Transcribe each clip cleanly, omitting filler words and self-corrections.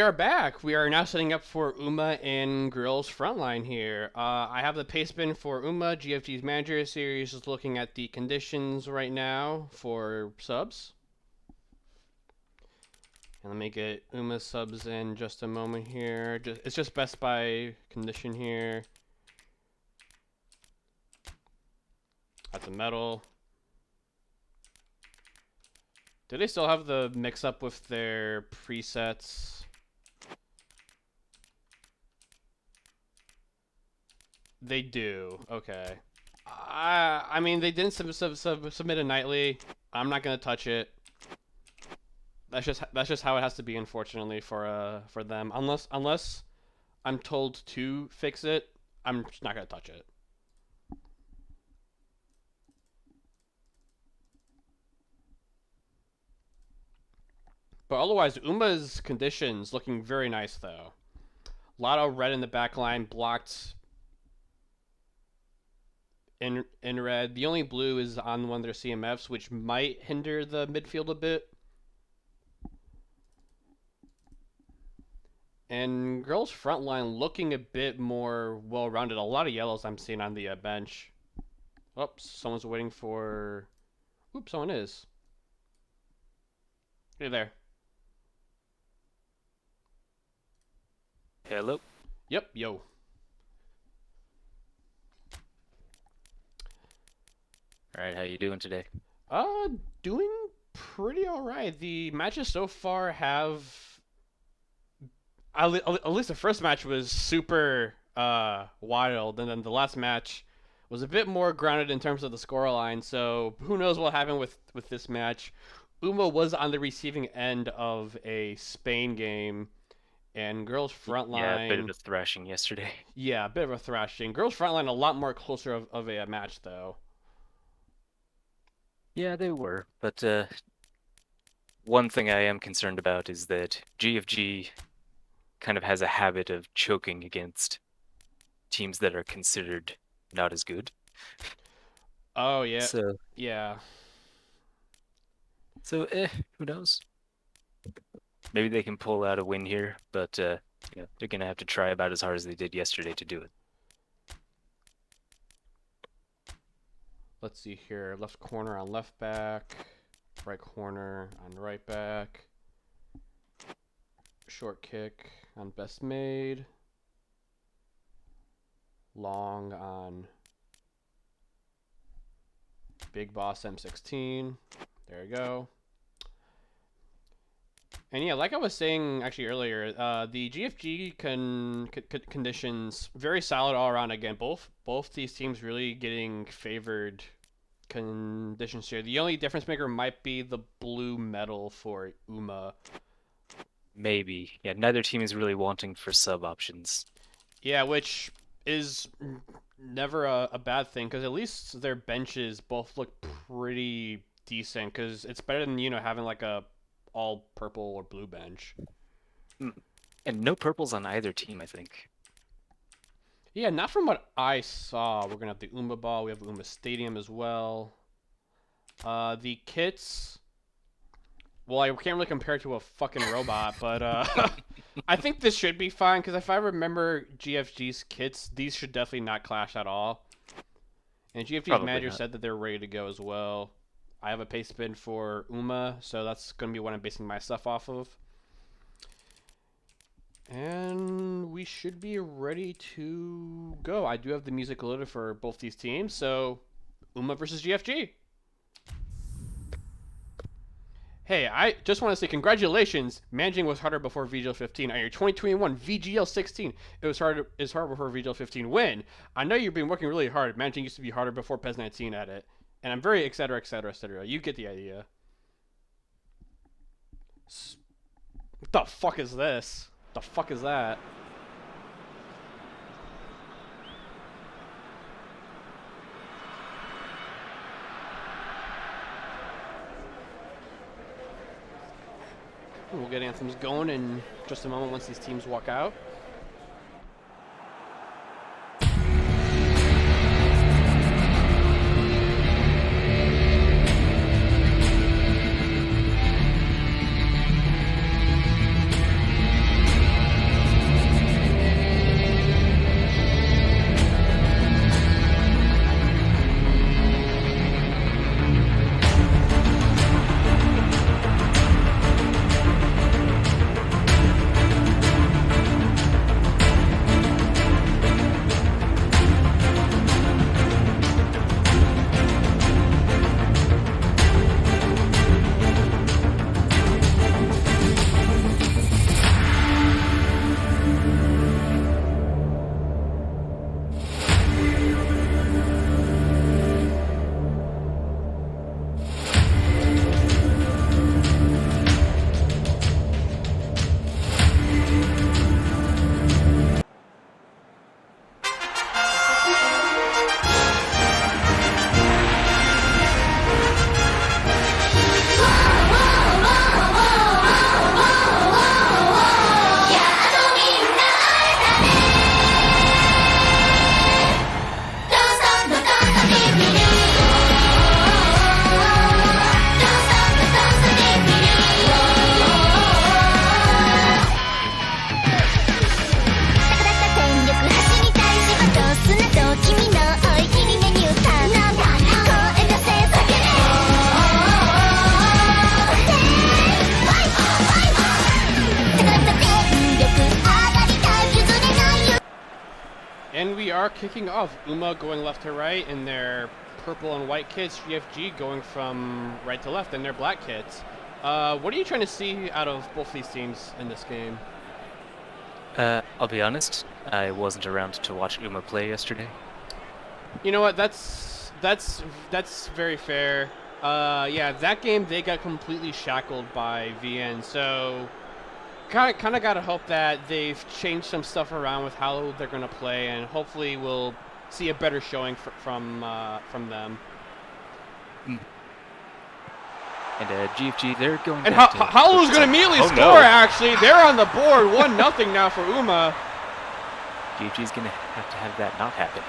are back. We are now setting up for Uma and Girls Frontline here. I have the pace bin for Uma. GFG's manager series is looking at the conditions right now for subs. And let me get Uma subs in just a moment here. It's just Best Buy condition here. That's a metal. Do they still have the mix-up with their presets? They do. Okay. I mean, they didn't submit a nightly. I'm not gonna touch it. That's just how it has to be, unfortunately, for them. Unless I'm told to fix it, I'm just not gonna touch it. But otherwise, Uma's conditions looking very nice though. A lot of red in the back line, blocked in red. The only blue is on one of their CMFs, which might hinder the midfield a bit. And girls' front line looking a bit more well-rounded. A lot of yellows I'm seeing on the bench. Oops, someone's waiting for... Oops, someone is. Hey there. Hello. Yep, yo. Alright, how you doing today? Doing pretty alright. The matches so far have... At least the first match was super wild, and then the last match was a bit more grounded in terms of the scoreline, so who knows what happened with this match. Uma was on the receiving end of a Spain game, and girls' frontline... Yeah, a bit of a thrashing yesterday. Yeah, a bit of a thrashing. Girls' frontline a lot more closer of a match, though. Yeah, they were, but one thing I am concerned about is that GFG kind of has a habit of choking against teams that are considered not as good. Oh, yeah. So, yeah. So, who knows? Maybe they can pull out a win here, but they're going to have to try about as hard as they did yesterday to do it. Let's see here. Left corner on left back. Right corner on right back. Short kick on best made. Long on Big Boss M16. There you go. And yeah, like I was saying actually earlier, the GFG conditions very solid all around. Again, both these teams really getting favored conditions here. The only difference maker might be the blue medal for Uma. Maybe. Yeah, neither team is really wanting for sub options. Yeah, which is never a bad thing, because at least their benches both look pretty decent, because it's better than, having like a all purple or blue bench. And no purples on either team, I think. Yeah, not from what I saw. We're gonna have the Uma ball. We have Uma Stadium as well. The kits. Well, I can't really compare it to a fucking robot, but I think this should be fine, because if I remember GFG's kits, these should definitely not clash at all. And GFG's manager said that they're ready to go as well. I have a paste bin for Uma, so that's going to be what I'm basing my stuff off of. And we should be ready to go. I do have the music loaded for both these teams, so Uma versus GFG. Hey, I just want to say congratulations. Managing was harder before VGL 15. On your 2021 VGL 16, it's harder before VGL 15 win. I know you've been working really hard. Managing used to be harder before PES 19 at it. And I'm very etc, etc, etc. You get the idea. What the fuck is this? What the fuck is that? We'll get anthems going in just a moment once these teams walk out. we are kicking off. Uma going left to right, and their purple and white kits. GFG going from right to left, and their black kits. What are you trying to see out of both these teams in this game? I'll be honest, I wasn't around to watch Uma play yesterday. You know what? That's very fair. Yeah, that game they got completely shackled by VN. So kind of gotta hope that they've changed some stuff around with how they're gonna play, and hopefully we'll see a better showing from them. And GFG, they're going. And Halu's gonna immediately score. No. Actually, they're on the board, 1-0 now for Uma. GFG's gonna have to have that not happen.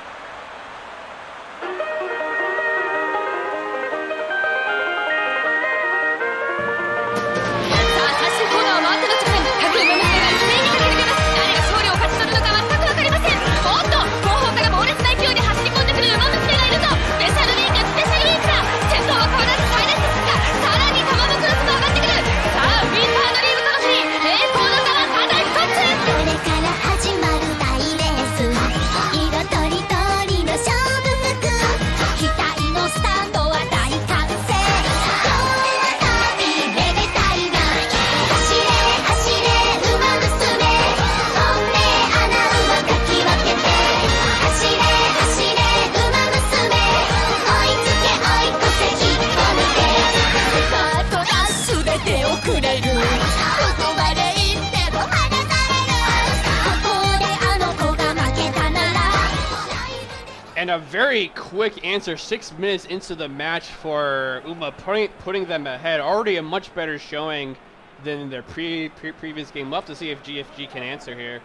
And a very quick answer, 6 minutes into the match for Uma, putting them ahead. Already a much better showing than their previous game. Love to see if GFG can answer here.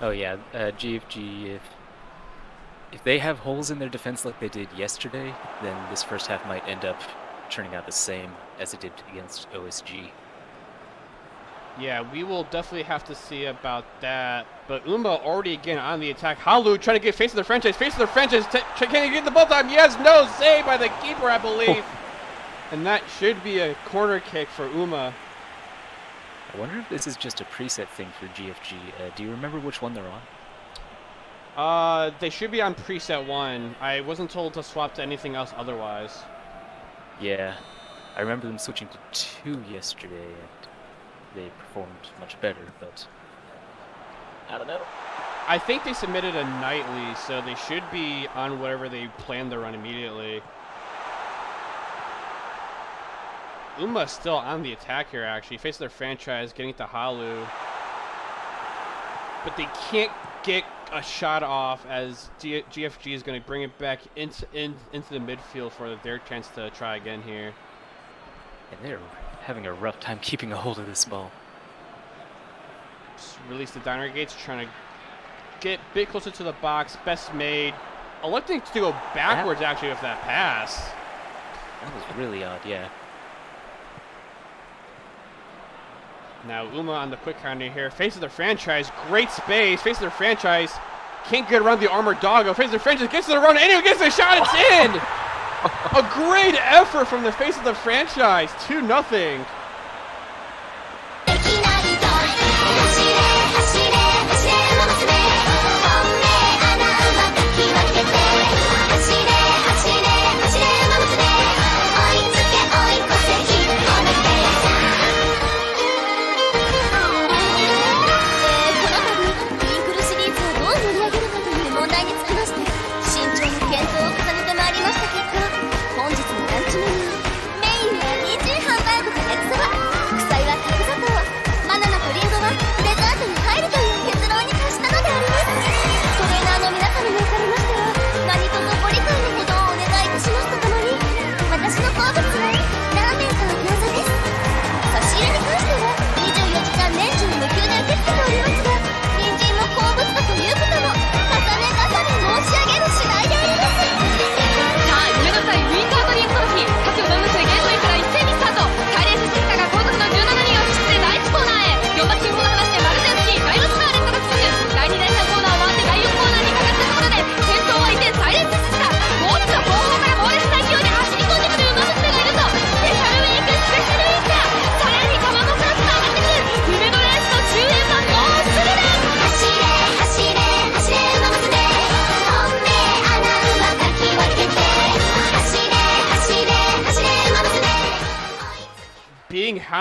Oh yeah, GFG, if they have holes in their defense like they did yesterday, then this first half might end up turning out the same as it did against OSG. Yeah, we will definitely have to see about that. But Uma already again on the attack. Halu trying to get face of the franchise. Face of the franchise. Can he get the ball time? Yes, no. Saved by the keeper, I believe. And that should be a corner kick for Uma. I wonder if this is just a preset thing for GFG. Do you remember which one they're on? They should be on preset 1. I wasn't told to swap to anything else otherwise. Yeah, I remember them switching to 2 yesterday. And they performed much better, but I don't know. I think they submitted a nightly, so they should be on whatever they plan to run immediately. Uma's still on the attack here, actually. Face their franchise, getting to Halu. But they can't get a shot off as GFG is going to bring it back into the midfield for their chance to try again here. And they're having a rough time keeping a hold of this ball. Just release the diner gates, trying to get a bit closer to the box. Best made. Electing to go backwards actually with that pass. That was really odd, yeah. Now Uma on the quick counter here. Face of the franchise, great space. Face of their franchise, can't get around the armored doggo. Face of the franchise gets to the run. Anyway, gets the shot. It's in. A great effort from the face of the franchise. 2-0.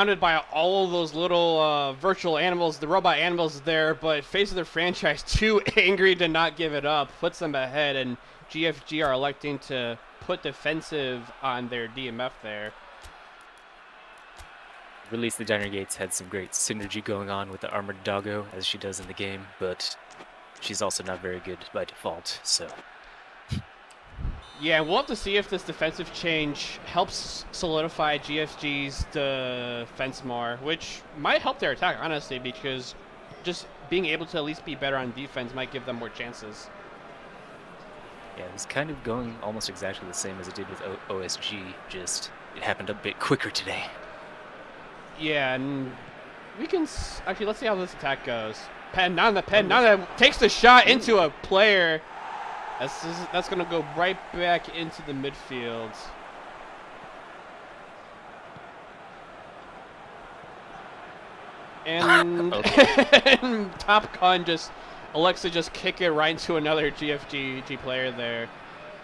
surrounded by all of those little virtual animals, the robot animals there, but face of their franchise too angry to not give it up, puts them ahead, and GFG are electing to put defensive on their DMF there. Release the Diner Gates had some great synergy going on with the Armored Doggo, as she does in the game, but she's also not very good by default, so... Yeah, we'll have to see if this defensive change helps solidify GFG's defense more, which might help their attack, honestly, because just being able to at least be better on defense might give them more chances. Yeah, it was kind of going almost exactly the same as it did with OSG, just it happened a bit quicker today. Yeah, and we can... Actually, let's see how this attack goes. Nana takes the shot into a player. That's going to go right back into the midfield. And, and Top Gun just elects to just kick it right into another GFG player there.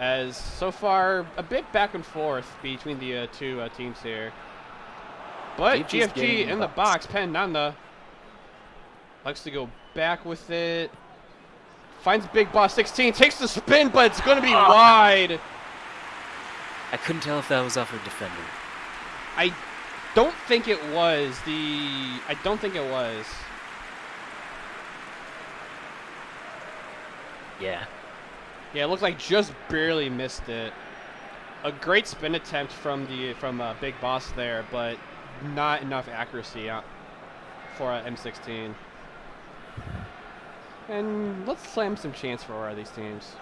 As so far, a bit back and forth between the two teams here. But GFG in the box, Nana likes to go back with it. Finds Big Boss 16, takes the spin, but it's going to be wide. I couldn't tell if that was off her defender. I don't think it was. I don't think it was. Yeah. Yeah, it looks like just barely missed it. A great spin attempt from Big Boss there, but not enough accuracy for M16. And let's slam some chance for these teams.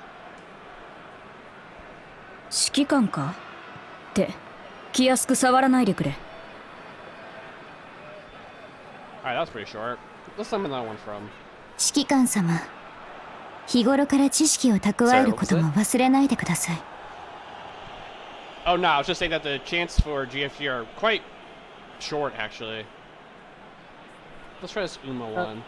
指揮官かって気安く触らないでくれ。 Alright, that was pretty short. Let's slam another one from. 指揮官様、日頃から知識を蓄えることも忘れないでください。 Oh no, I was just saying that the chants for GFG are quite short, actually. Let's try this Uma one.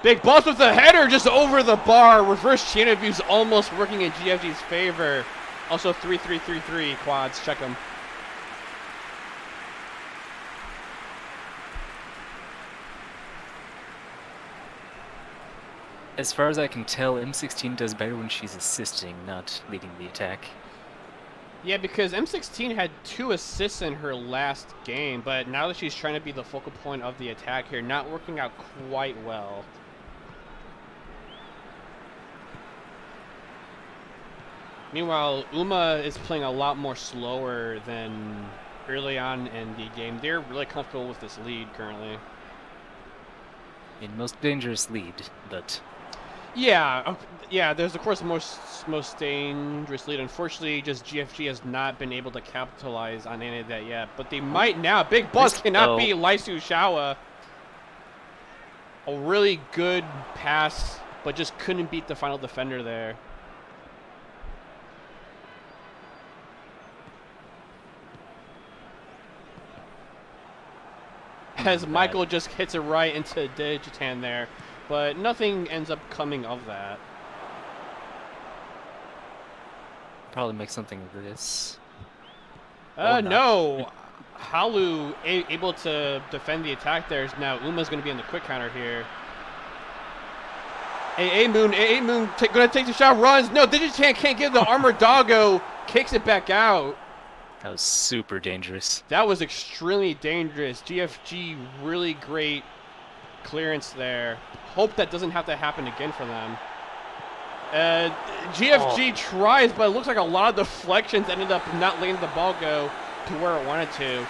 Big Boss with the header just over the bar. Reverse chain abuse almost working in GFG's favor. Also 3-3-3-3 quads. Check them. As far as I can tell, M16 does better when she's assisting, not leading the attack. Yeah, because M16 had 2 assists in her last game, but now that she's trying to be the focal point of the attack here, not working out quite well. Meanwhile, Uma is playing a lot more slower than early on in the game. They're really comfortable with this lead currently. In most dangerous lead, but... Yeah, there's of course most dangerous lead. Unfortunately, just GFG has not been able to capitalize on any of that yet. But they might now. Big Boss cannot beat Laisu Shawa. A really good pass, but just couldn't beat the final defender there. As Michael just hits it right into Digitan there. But nothing ends up coming of that. Probably make something of this. No. Halu able to defend the attack there. Now Uma's going to be in the quick counter here. Moon going to take the shot, runs. No, Digitan can't give the Armored Doggo. Kicks it back out. That was super dangerous. That was extremely dangerous. GFG, really great clearance there. Hope that doesn't have to happen again for them. GFG tries, but it looks like a lot of deflections ended up not letting the ball go to where it wanted to.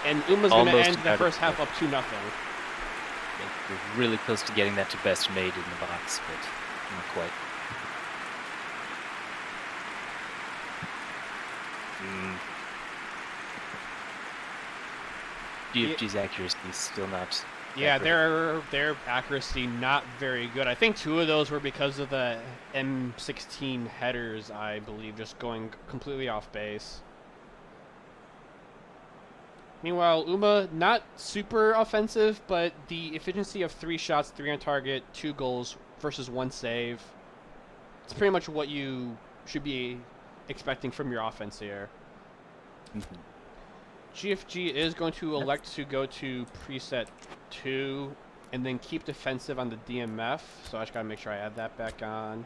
And Uma's going to end the first half up 2-0. Yeah, we're really close to getting that to best made in the box, but not quite. GFG's accuracy is still not... Yeah, their accuracy not very good. I think 2 of those were because of the M16 headers, I believe, just going completely off base. Meanwhile, Uma, not super offensive, but the efficiency of 3 shots, 3 on target, 2 goals versus 1 save. It's pretty much what you should be expecting from your offense here. Mhm. GFG is going to elect to go to preset 2 and then keep defensive on the DMF, so I just gotta make sure I add that back on.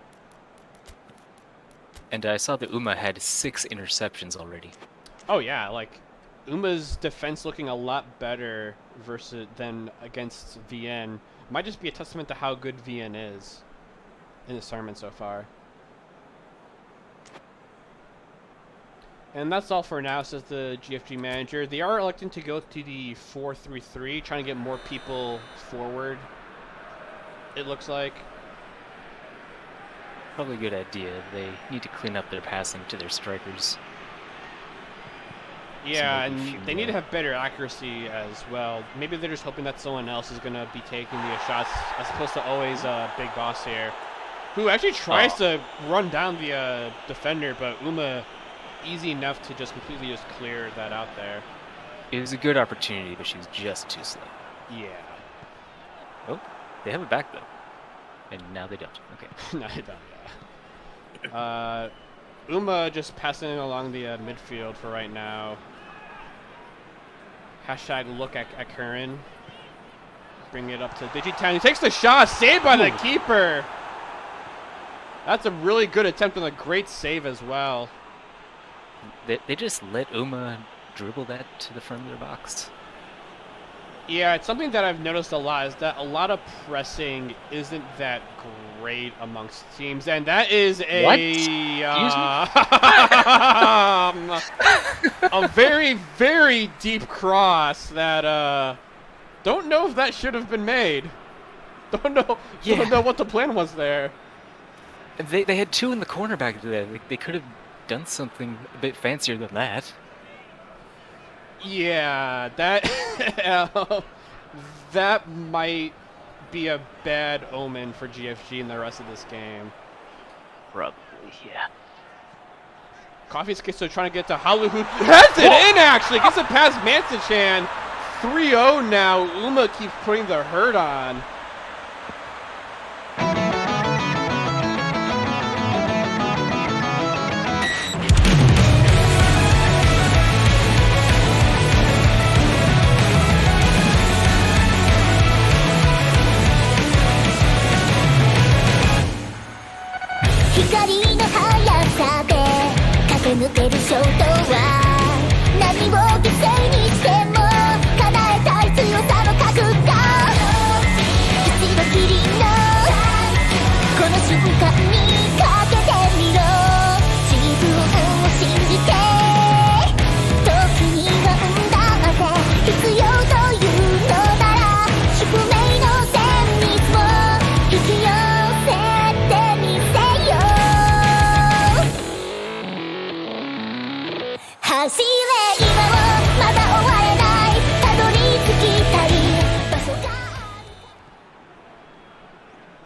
And I saw that Uma had 6 interceptions already. Oh yeah, like Uma's defense looking a lot better than against VN. Might just be a testament to how good VN is in this tournament so far. And that's all for now, says the GFG manager. They are electing to go to the 4-3-3, trying to get more people forward, it looks like. Probably a good idea. They need to clean up their passing to their strikers. Yeah, So maybe a and few they need to more. have better accuracy as well. Maybe they're just hoping that someone else is going to be taking the shots as opposed to always Big Boss here, who actually tries to run down the defender, but Uma easy enough to just completely just clear that out there. It was a good opportunity, but she was just too slow. Yeah. Oh, they have it back though. And now they don't. Okay. No, I don't, yeah. Uma just passing along the midfield for right now. Hashtag look at Curran. Bring it up to Digitown. He takes the shot, saved by the keeper. That's a really good attempt and a great save as well. They just let Uma dribble that to the front of their box. Yeah, it's something that I've noticed a lot, is that a lot of pressing isn't that great amongst teams, and that is a a very, very deep cross that don't know if that should have been made. Don't know what the plan was there. They had 2 in the corner back there. They could have done something a bit fancier than that. Yeah, that that might be a bad omen for GFG in the rest of this game. Probably, yeah. Coffee's still trying to get to Halu, who has it in actually. Gets it past Mansichan. 3-0 now. Uma keeps putting the hurt on.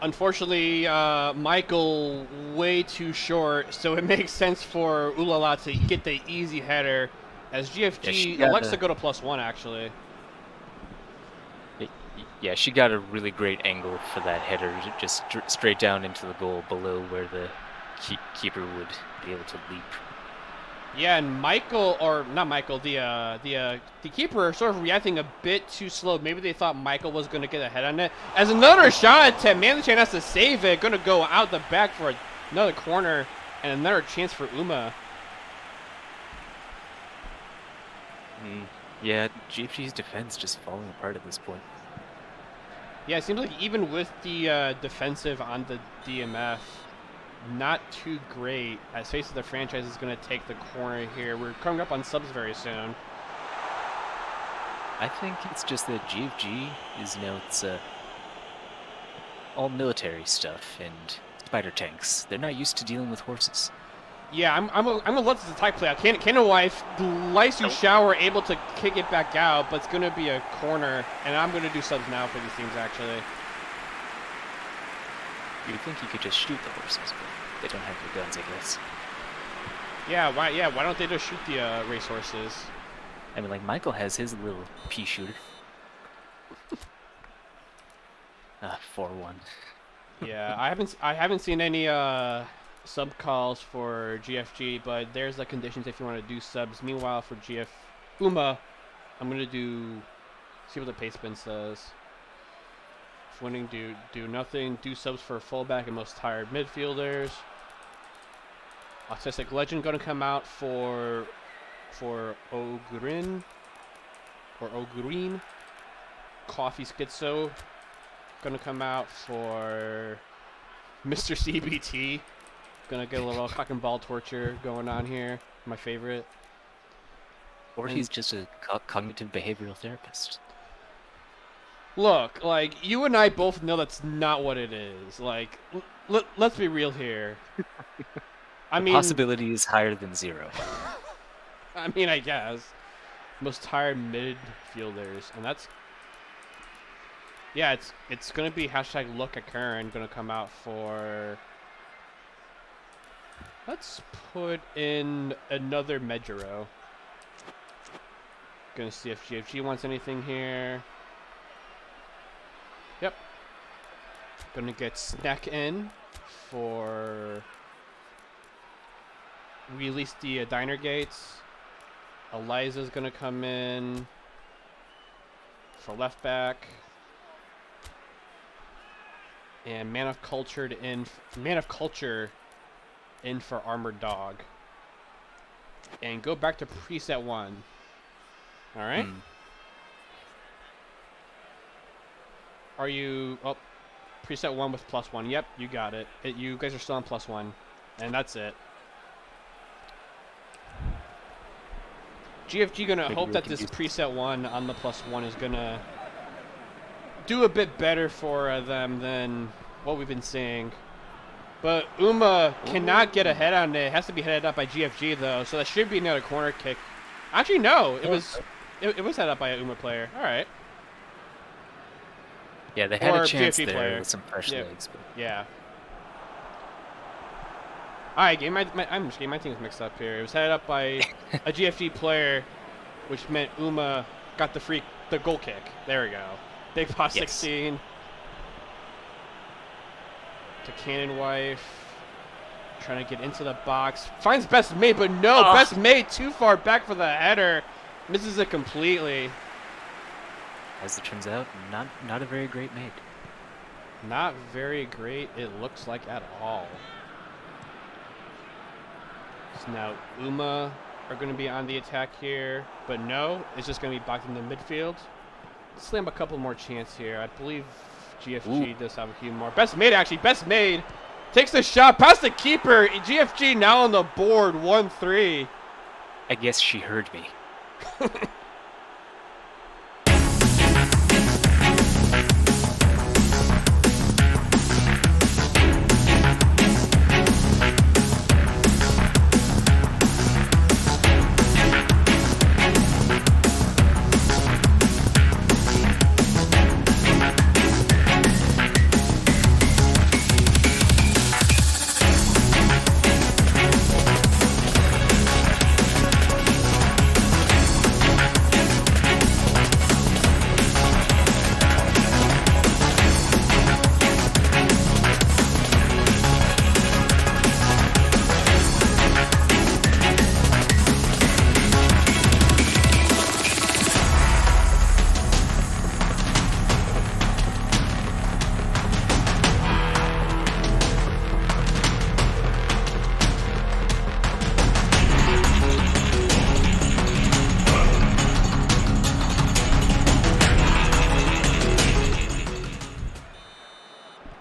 Unfortunately, Michael way too short, so it makes sense for Ulala to get the easy header, as GFG elects to go to +1 actually. Yeah, she got a really great angle for that header, just straight down into the goal below where the keeper would be able to leap. Yeah, and Michael, or not Michael, the keeper sort of reacting a bit too slow. Maybe they thought Michael was going to get a head on it. As another shot attempt, Manchin has to save it. Going to go out the back for another corner and another chance for Uma. Yeah, GFG's defense just falling apart at this point. Yeah, it seems like even with the defensive on the DMF, not too great. As Face of the Franchise is going to take the corner here. We're coming up on subs very soon. I think it's just that GFG is, it's all military stuff and spider tanks. They're not used to dealing with horses. Yeah, I'm gonna let this attack play out. Cannon Wife, Lysu Shower able to kick it back out, but it's gonna be a corner, and I'm gonna do subs now for these teams actually. You would think you could just shoot the horses, but they don't have their guns, I guess. Yeah, why don't they just shoot the racehorses? I mean, like, Michael has his little pea shooter. 4-1. Yeah, I haven't seen any sub calls for GFG, but there's the conditions if you want to do subs. Meanwhile, for GF UMA, I'm gonna see what the pace spin says. If winning, do nothing. Do subs for fullback and most tired midfielders. Autistic Legend gonna come out for Ogrin or Ogreen. Coffee Schizo gonna come out for Mr. CBT. Gonna get a little cock and ball torture going on here. My favorite. Or he's just a cognitive behavioral therapist. Look, like, you and I both know that's not what it is. Like, let's be real here. I mean, Possibility is higher than 0. I mean, I guess. Most tired midfielders, and that's... Yeah, it's gonna be hashtag look at Curran gonna come out for... Let's put in another Medjero. Gonna see if GFG wants anything here. Yep. Gonna get Snack in for... Release the Diner Gates. Eliza's gonna come in for left back. And Man of Culture in for Armored Dog. And go back to preset 1. Alright? Are you... Oh, preset 1 with +1. Yep, you got it. You guys are still on +1. And that's it. GFG gonna hope that this preset 1 on the +1 is gonna do a bit better for them than what we've been seeing. But UMA cannot get ahead on it. It has to be headed up by GFG though, so that should be another corner kick. Actually, no, it was headed up by a UMA player. All right. Yeah, they had Or a chance GFG there player. with some fresh legs. But... Yeah. Alright, I'm just getting my teams mixed up here. It was headed up by a GFG player, which meant UMA got the goal kick. There we go. Big Paw 16. To Cannon Wife. Trying to get into the box. Finds Best Made, but no. Best Made too far back for the header. Misses it completely. As it turns out, not a very great made. Not very great, it looks like, at all. So now UMA are going to be on the attack here, but no, it's just going to be blocked in the midfield. Slam a couple more chances here. I believe GFG does have a few more. Best Made, actually. Best Made takes the shot past the keeper. GFG now on the board, 1-3. I guess she heard me.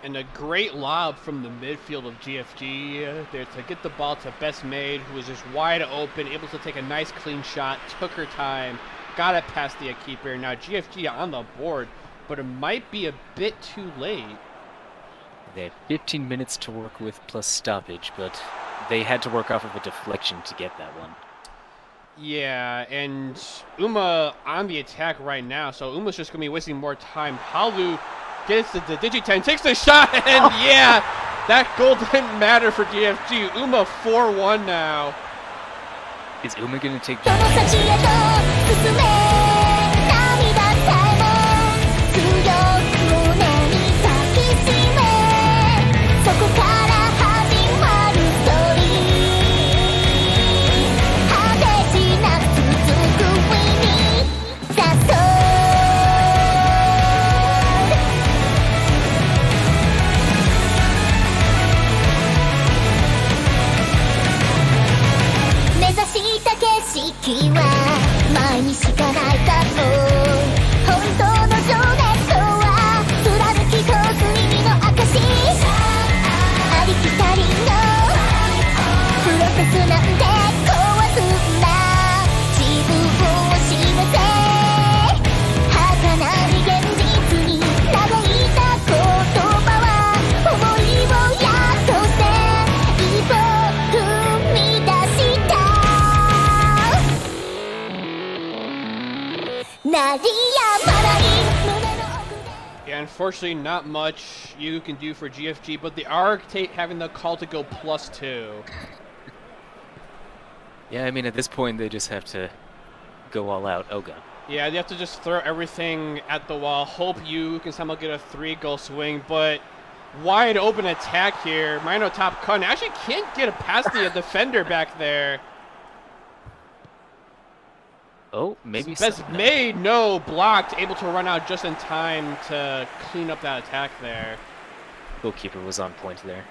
And a great lob from the midfield of GFG there to get the ball to Best Made, who was just wide open, able to take a nice clean shot, took her time, got it past the keeper. Now GFG on the board, but it might be a bit too late. They had 15 minutes to work with plus stoppage, but they had to work off of a deflection to get that one. Yeah, and UMA on the attack right now, so UMA's just going to be wasting more time. Halu gets the Digi-10, takes the shot, and yeah, that goal didn't matter for GFG. UMA 4-1 now. Is UMA going to take... その先へと Unfortunately, not much you can do for GFG, but they are having the call to go +2. Yeah, I mean, at this point, they just have to go all out. Oh, God. Yeah, they have to just throw everything at the wall, hope you can somehow get a 3-goal swing, but wide open attack here. Mino top cut, actually can't get it past the defender back there. Oh, maybe Best made, no, blocked, able to run out just in time to clean up that attack there. Goalkeeper was on point there.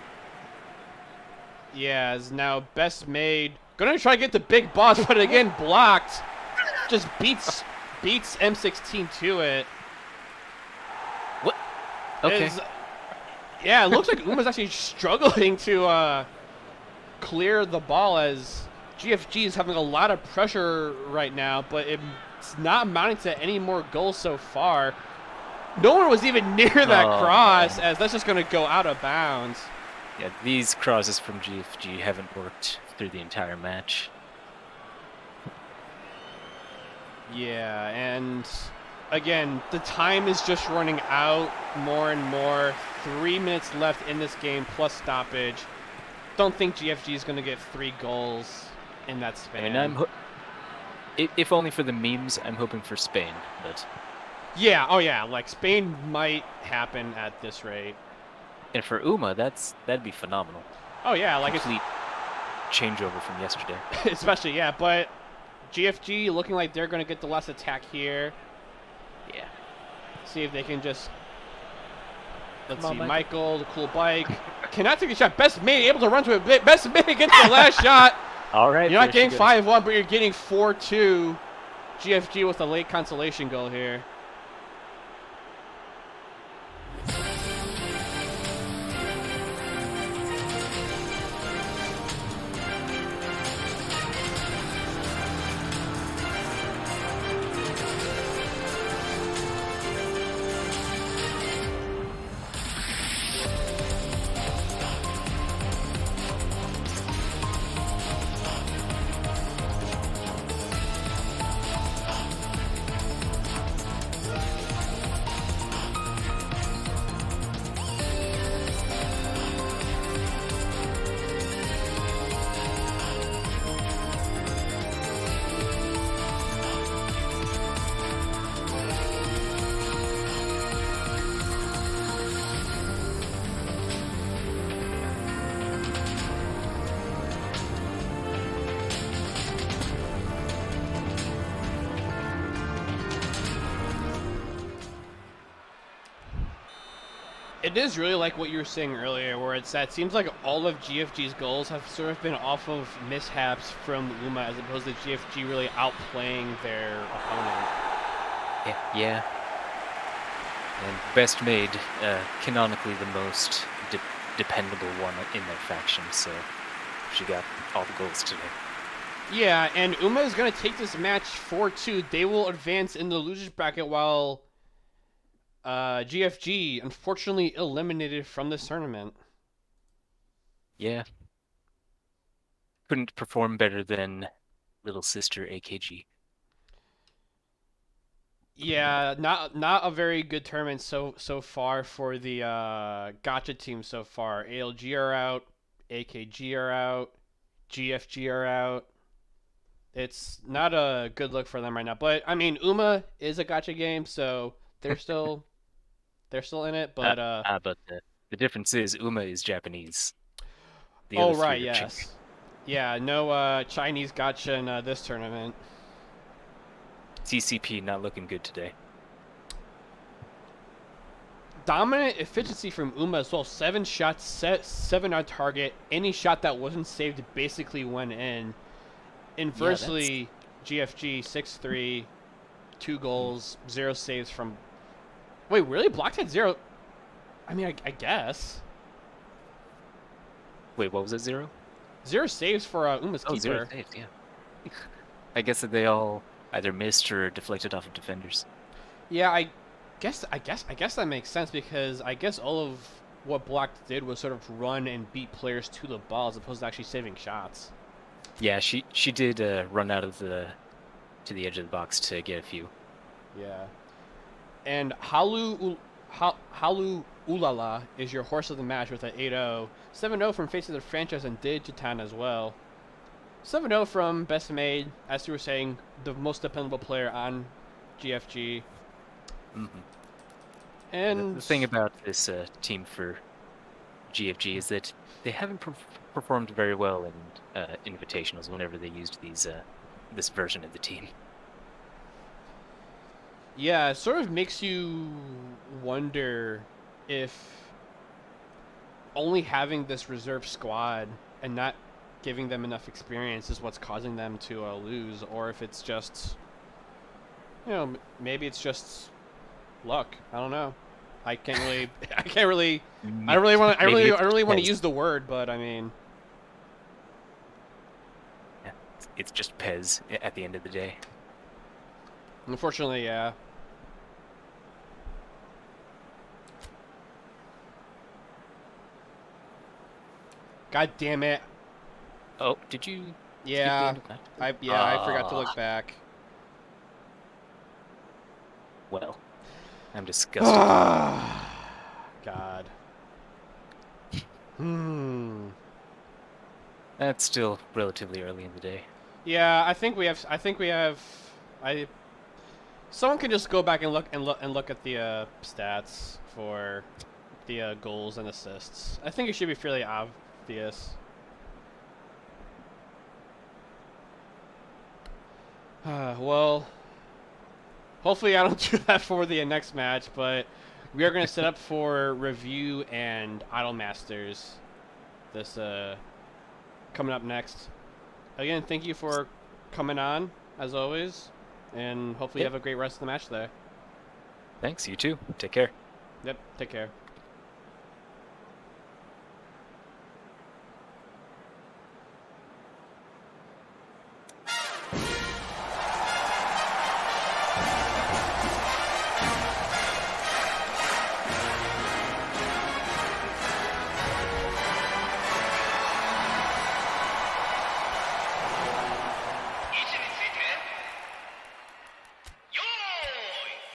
Yeah, is now best made. Gonna try to get the big boss, but again blocked. Just beats M16 to it. What? Okay. Yeah, it looks like Uma's actually struggling to clear the ball as GFG is having a lot of pressure right now, but it's not amounting to any more goals so far. No one was even near that cross, man. as that's just going to go out of bounds. Yeah, these crosses from GFG haven't worked through the entire match. Yeah, and again, the time is just running out more and more. 3 minutes left in this game plus stoppage. Don't think GFG is going to get 3 goals in that span. I mean, if only for the memes, I'm hoping for Spain, but... Yeah, oh yeah, like Spain might happen at this rate. And for Uma, that'd be phenomenal. Oh yeah, like complete changeover from yesterday. Especially, yeah, but GFG looking like they're going to get the last attack here. Yeah. See if they can just... Let's see, Michael. Michael, the cool bike. Cannot take a shot. Best mate able to run to it. Best mate gets the last shot. All right. You're not getting 5-1, but you're getting 4-2. GFG with a late consolation goal here. It is really like what you were saying earlier, where it seems like all of GFG's goals have sort of been off of mishaps from Uma, as opposed to GFG really outplaying their opponent. Yeah. And best made, canonically the most dependable one in their faction, so she got all the goals today. Yeah, and Uma is going to take this match 4-2. They will advance in the losers bracket while GFG unfortunately eliminated from this tournament. Yeah. Couldn't perform better than little sister AKG. Yeah, not a very good tournament so far for the Gotcha team so far. ALG are out, AKG are out, GFG are out. It's not a good look for them right now. But I mean, Uma is a gacha game, so they're still in it. But But the difference is Uma is Japanese. The oh other three right, are yes, yeah, no Chinese gacha in this tournament. CCP not looking good today. Dominant efficiency from Uma as well. 7 shots, 7 on target. Any shot that wasn't saved basically went in. Inversely, GFG 6-3, 2 goals, 0 saves from. Wait, really? Blocked had 0. I mean, I guess. Wait, what was it? 0? 0 saves for Uma's Oh, keeper. 0 saves, yeah. I guess that they all either missed or deflected off of defenders. Yeah, I guess that makes sense because I guess all of what Blocked did was sort of run and beat players to the ball as opposed to actually saving shots. Yeah, she did run out of to the edge of the box to get a few. Yeah. And Halu Ulala is your horse of the match with an 8-0. 7-0 from Face of the Franchise and Digitan as well. 7-0 from Best Made, as you were saying, the most dependable player on GFG. Mm-hmm. And the thing about this team for GFG is that they haven't performed very well in invitationals whenever they used this version of the team. yeah, it sort of makes you wonder if only having this reserve squad and not giving them enough experience is what's causing them to lose, or if it's just, maybe it's just luck. I don't know. I don't really want to use the word, but I mean, yeah, it's just Pez at the end of the day. Unfortunately, yeah. God damn it. Oh, did you? Yeah, skip the end of that? I forgot to look back. Well, I'm disgusted. God. That's still relatively early in the day. Yeah, I think we have. Someone can just go back and look at the stats for the goals and assists. I think it should be fairly obvious. Well, hopefully I don't do that for the next match, but we are going to set up for review and Idol Masters this coming up next. Again, thank you for coming on, as always, and hopefully you have a great rest of the match there. Thanks, you too. Take care. Yep, take care.